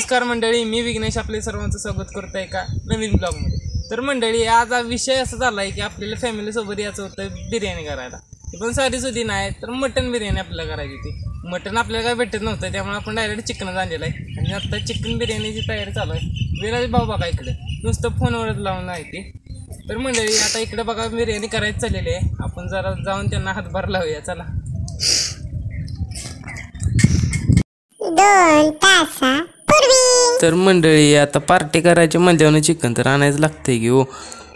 नमस्कार मंडळी, मी विघ्नेश आपले सर्वांचं स्वागत करतो आहे का नवीन ब्लॉगमध्ये। तर मंडळी, आज विषय असा झाला आहे की आपल्याला फॅमिलीसोबत यायचं होतं बिर्याणी करायला। पण साधीसुधी नाही, तर मटन बिर्याणी आपल्याला करायची होती। मटन आपल्याला काय भेटत नव्हतं, त्यामुळे आपण डायरेक्ट चिकनच आणलेलं आहे आणि आता चिकन बिर्याणीची तयारी चालू आहे। विराज भाऊ बघा इकडे नुसतं फोनवरच लावून आहे ती। तर मंडळी, आता इकडे बघा बिर्याणी करायची चाललेली आहे, आपण जरा जाऊन त्यांना हातभार लावूया, चला। 2 तासापूर्वी तर मंडळी, आता पार्टी करायची म्हणल्यावर चिकन तर आणायचं लागतंय की हो,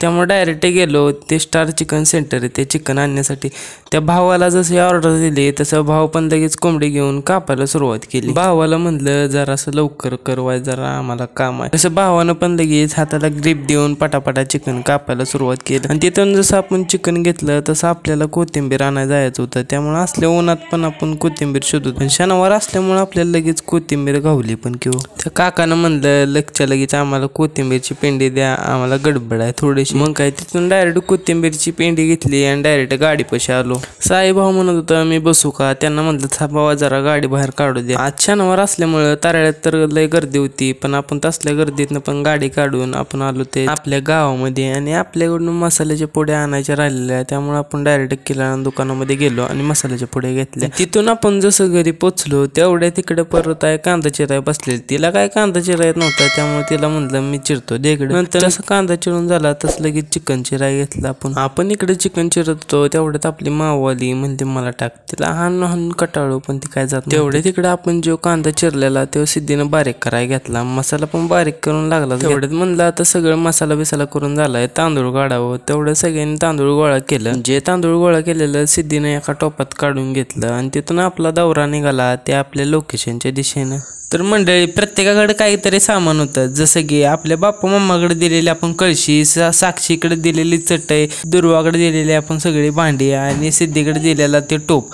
त्यामुळे डायरेक्ट गेलो ते स्टार चिकन सेंटर आहे ते चिकन आणण्यासाठी। त्या भावाला जशी ऑर्डर दिली तसं भाव पण लगेच कोंबडी घेऊन कापायला सुरुवात केली। भावाला म्हणलं जरासं लवकर करवाय, जरा आम्हाला काम आहे। तसं भावानं पण लगेच हाताला ग्रीप देऊन पटापटा चिकन कापायला सुरुवात केली आणि तिथून जसं आपण चिकन घेतलं तसं आपल्याला कोथिंबीर आणायला जायचं होतं, त्यामुळे असल्या उन्हात पण आपण कोथिंबीर शोधत, पण शनिवार असल्यामुळे आपल्याला लगेच कोथिंबीर गावली पण किंवा त्या काकानं म्हणलं लगच्या लगेच आम्हाला कोथिंबीरची पेंडी द्या, आम्हाला गडबड आहे थोडी। मग काय तिथून डायरेक्ट कोथिंबीरची पेंडी घेतली आणि डायरेक्ट गाडी पाशी आलो। साई भाऊ म्हणत होता मी बसू का, त्यांना म्हणलं थांबावा जरा गाडी बाहेर काढू द्या। आज शनिवार असल्यामुळे तारळ्यात तर लय गर्दी होती, पण आपण तसल्या गर्दीतनं पण गाडी काढून आपण आलो ते आपल्या गावामध्ये आणि आपल्याकडून मसाल्याच्या पुड्या आणायच्या राहिलेल्या, त्यामुळे आपण डायरेक्ट किराणा दुकानामध्ये गेलो आणि मसाल्याच्या पुड्या घेतल्या। तिथून आपण जसं घरी पोचलो तेवढ्या तिकडे परत आहे कांदा चिराय बसलेली, तिला काय कांदा चिरायत नव्हता, त्यामुळे तिला म्हणलं मी चिरतो देकडे। नंतर जसं कांदा चिरून झाला तसं लगेच चिकन चिराय घेतला आपण इकडे चिकन चिरत होतो, तेवढ्यात आपली माववाली म्हणते मला टाक, तिला हाण कटाळू पण ती काय जात। तेवढे तिकडे आपण जो कांदा चिरलेला तेव्हा सिद्धीनं बारीक कराय घेतला, मसाला पण बारीक करून लागला। तेवढ्यात म्हणलं आता सगळं मसाला बिसाला करून झालाय, तांदूळ काढावं, तेवढं सगळ्यांनी तांदूळ गोळा केलं। जे तांदूळ गोळा केलेलं सिद्धीनं एका टोपात काढून घेतलं आणि तिथून आपला दौरा निघाला ते आपल्या लोकेशनच्या दिशेनं। तर मंडळी, प्रत्येकाकडे काहीतरी सामान होतं, जसं की आपल्या बाप्पा मम्माकडे दिलेली आपण कळशी, साक्षीकडे दिलेली चटई, दुर्वाकडे दिलेली आपण सगळी भांडी आणि सिद्धीकडे दिलेला ते टोप।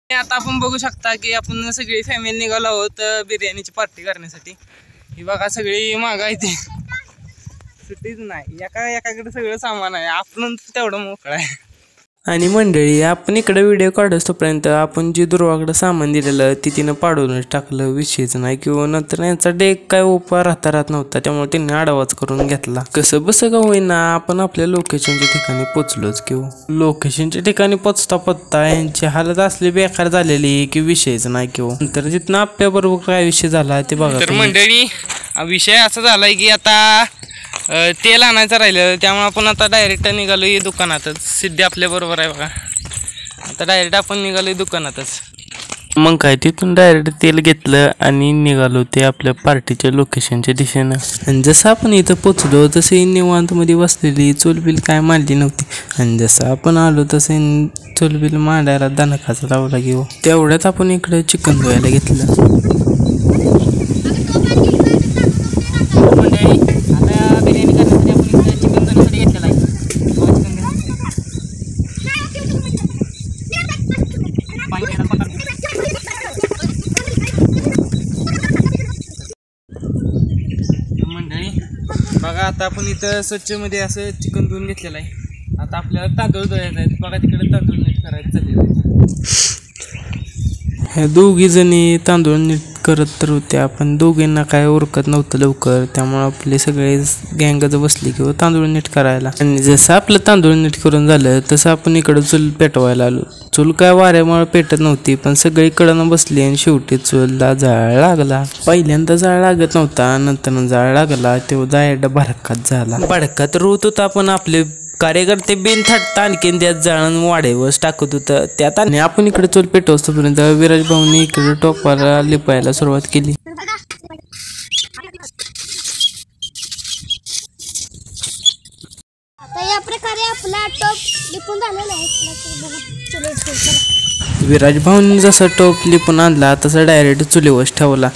आता आपण बघू शकता की आपण सगळी फॅमिली निघालो आहोत बिर्याणीची पार्टी करण्यासाठी। ही बघा सगळी मागं आहे ती, सुट्टीच नाही, एकाकडे सगळं सामान आहे, आपण तेवढं मोकळं आहे। आणि मंडळी, आपण इकडे व्हिडिओ काढतोपर्यंत आपण जी दुर्वाकडे सामान दिलेलं ती तिनं पाडूनच टाकलं, विषयच नाही किंवा नंतर यांचा डेक काय उभा राहत नव्हता, त्यामुळे त्यांनी आडवाच करून घेतला। कसं बसं का होईना आपण आपल्या लोकेशनच्या ठिकाणी पोचलोच किंवा लोकेशनच्या ठिकाणी पोचता यांची हालत असली बेकार झालेली की विषयच नाही किंवा नंतर तिथनं आपल्या बरोबर काय विषय झाला ते बघा। तर मंडळी, विषय असा झालाय की आता तेल आणायचं राहिलं, त्यामुळे आपण आता डायरेक्ट निघालो दुकानातच। सिद्धी आपल्या बरोबर आहे बघा, आता डायरेक्ट आपण निघालो दुकानातच। मग काय तिथून डायरेक्ट तेल घेतलं आणि निघालो ते आपल्या पार्टीच्या लोकेशनच्या दिशेनं। आणि जसं आपण इथं पोचलो तसे निवांत मध्ये बसलेली चूलबिल काय मांडली नव्हती, आणि जसं आपण आलो तसे चूलबिल मांडायला दणकाचा लावला घेऊ। तेवढ्यात आपण इकडे चिकन धुवायला घेतलं। बघा आता आपण इथं स्वच्छ मध्ये असं चिकन धुवून घेतलेलं आहे, आता आपल्याला तांदूळ धुवायचे आहेत। बघा तिकडे तांदूळ नीट करायचं चाललेलं। ह्या दोघी जणी तांदूळ नीट करत तर होत्या, पण दोघींना काय उरकत नव्हतं लवकर, त्यामुळे आपले सगळे गँगच बसली किंवा तांदूळ नीट करायला। आणि जसं आपलं तांदूळ नीट करून झालं तसं आपण इकडं चूल पेटवायला आलो। चूल काय वाऱ्यामुळे पेटत नव्हती, पण सगळीकडनं बसली आणि शेवटी चूलला जाळ लागला। पहिल्यांदा जाळ लागत नव्हता, नंतर जाळ लागला, तेव्हा जायला भडकात झाला। भडकात रोत होता, पण आपले कार्यकर्ते बिन थाटता आणखीन त्यात जाळण वाढेवच टाकत होतं त्यात। आणि आपण इकडे चूल पेटवतोपर्यंत विराज भाऊनी इकडे टोपाला लिपायला सुरुवात केली। आता या प्रकारे आपला टोप लिपून झालेला आहे। विराज भाऊनी जसा टोप लिपून आणला तसा डायरेक्ट चुलीवर ठेवला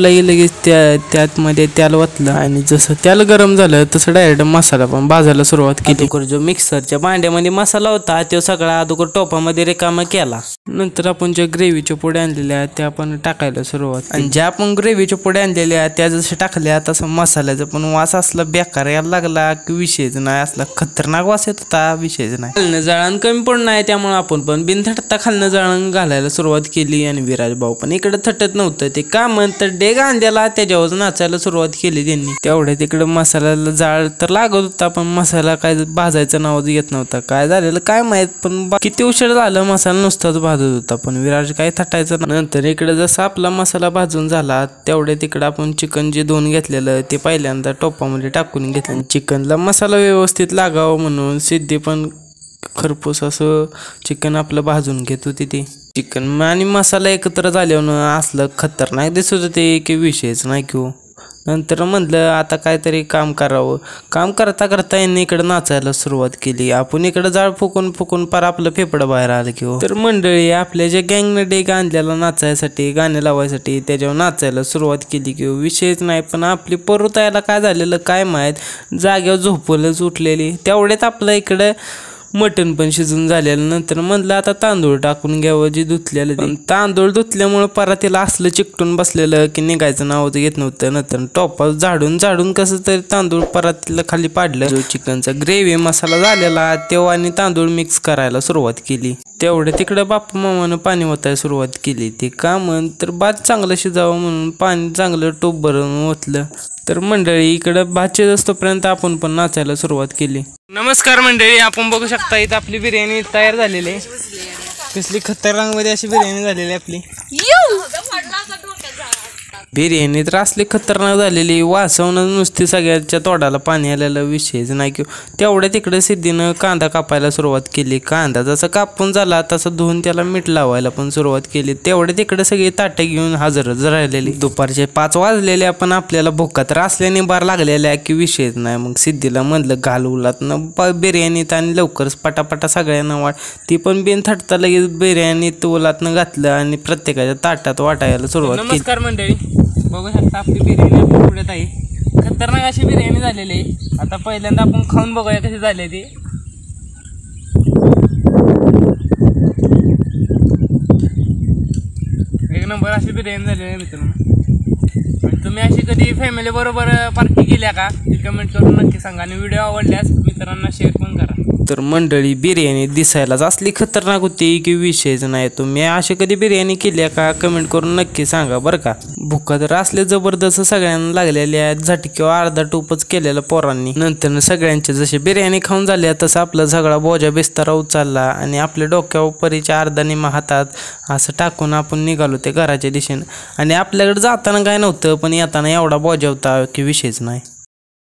की लगेच त्यामध्ये त्याल वतलं आणि जसं त्याला गरम झालं तसं डायरेक्ट मसाला पण भाजायला सुरुवात केली। अगोदर जो मिक्सरच्या भांड्यामध्ये मसाला होता तो सगळा अगोदर टोपामध्ये रिकामा केला। नंतर आपण ज्या ग्रेव्हीच्या पोड्या आणलेल्या त्या आपण टाकायला सुरुवात, आणि ज्या आपण ग्रेव्हीच्या पोड्या आणलेल्या त्या जसं टाकल्या तसं मसाल्याचा पण वास असला बेकार यायला लागला की विषयच नाही, असला खतरनाक वास येत होता, विषयच नाही। जळण कमी पण नाही, त्यामुळे आपण पण बिनथाटता खाल्लं अन्न जाळून घालायला सुरुवात केली आणि विराज भाऊ पण इकडे थटत नव्हतं. ते का म्हणतं डेग आणल्याला त्याच्यावर नाचायला सुरुवात केली त्यांनी. तेवढ्या तिकडे मसाल्याला जाळ तर लागत होता पण मसाला काय भाजायचं नाव येत नव्हता. काय झालेलं काय माहित पण किती उशीर झालं मसाला नुसताच भाजत होता पण विराज काय थटायचं. नंतर इकडे जसा आपला मसाला भाजून झाला तेवढ्या तिकडे आपण चिकन जे धुवून घेतलेलं ते पहिल्यांदा टोपामध्ये टाकून घेतलं. चिकनला मसाला व्यवस्थित लागावं म्हणून सिद्धी पण खरपूस असं चिकन आपलं भाजून घेत होती. ती चिकन आणि मसाला एकत्र झाल्यावर असलं खतरनाक दिसत होते की विषयच नाही किंवा. नंतर म्हणलं आता काहीतरी काम करावं. काम करता करता यांनी इकडे नाचायला सुरुवात केली. आपण इकडे जाळ फुकून फुकून पार आपलं फेफडं बाहेर आलं किंवा. तर मंडळी आपल्या ज्या गँगनं डेग आणलेला नाचायसाठी गाणे लावायसाठी त्याच्यावर नाचायला सुरुवात केली किंवा विषयच नाही. पण आपली परतायला काय झालेलं काय माहीत जागेवर झोपलंच उठलेली. तेवढ्यात आपलं इकडं मटण पण शिजून झालेलं. नंतर म्हणलं आता तांदूळ टाकून घ्यावं जे धुतलेलं. पण तांदूळ धुतल्यामुळे परातीला असलं चिकटून बसलेलं की निघायचं नाव घेत नव्हतं. नंतर टोपा झाडून कसं तरी तांदूळ परातीला खाली पाडलं. जो चिकनचा ग्रेव्ही मसाला झालेला तेव्हा आणि तांदूळ मिक्स करायला सुरुवात केली. तेवढं तिकडं बाप्पा मामानं पाणी ओतायला सुरुवात केली. ते का म्हण तर भात चांगलं शिजावं म्हणून पाणी चांगलं टोप भरून ओतलं. तर मंडळी इकडं भात शिजत तोपर्यंत आपण पण नाचायला सुरुवात केली. नमस्कार मंडळी, आपण बघू शकता इथं आपली बिर्याणी तयार झालेली आहे. कसली खतरनाक मध्ये अशी बिर्याणी झालेली आपली. बिर्याणी तर असली खतरनाक झालेली वासवणं नुसती सगळ्याच्या तोंडाला पाणी आलेलं विषयच नाही की. तेवढ्या तिकडे सिद्धीनं कांदा कापायला सुरुवात केली. कांदा जसा कापून झाला तसा धुवून त्याला मीठ लावायला पण सुरुवात केली. तेवढ्या तिकडे सगळी ताटे घेऊन हजरच राहिलेली. दुपारचे 5 वाजलेले आपण आपल्याला भुका तर असल्याने बार लागलेल्या की विषयच नाही. मग सिद्धीला म्हणलं घाल उलातनं बिर्याणीत आणि लवकरच पटापटा सगळ्यांना वाट. ती पण बिन थटता लगेच बिर्याणीत उलातनं घातलं आणि प्रत्येकाच्या ताटात वाटायला सुरुवात केली. नमस्कार मंडळी, बघू शकता आपली बिर्याणी आपल्या पुढ्यात आहे. खतरनाक अशी बिर्याणी झालेली आहे. आता पहिल्यांदा आपण खाऊन बघूया कशी झाली ती. एक नंबर अशी बिर्याणी झालेली आहे मित्रांनो. तुम्ही अशी कधी फॅमिली बरोबर पार्टी केल्या का ती कमेंट करून नक्की सांगा आणि व्हिडिओ आवडल्यास मित्रांना शेअर पण करा. तर मंडळी बिर्याणी दिसायलाच असली खतरनाक होती की विषयच नाही. तुम्ही अशी कधी बिर्याणी केली का कमेंट करून नक्की सांगा बरं का. भुका तर असले जबरदस्त सगळ्यांना लागलेल्या झटक्यावर अर्धा टोपच केलेलं पोरांनी. नंतर सगळ्यांचे जसे बिर्याणी खाऊन झाल्या तसं आपला सगळा बोजा बिस्तारा उचलला आणि आपल्या डोक्यावर परीच्या अर्धा निम्मा हातात असं टाकून आपण निघालो ते घराच्या दिशेनं. आणि आपल्याकडे जाताना काय नव्हतं पण येताना एवढा बोजा होता की विषयच नाही.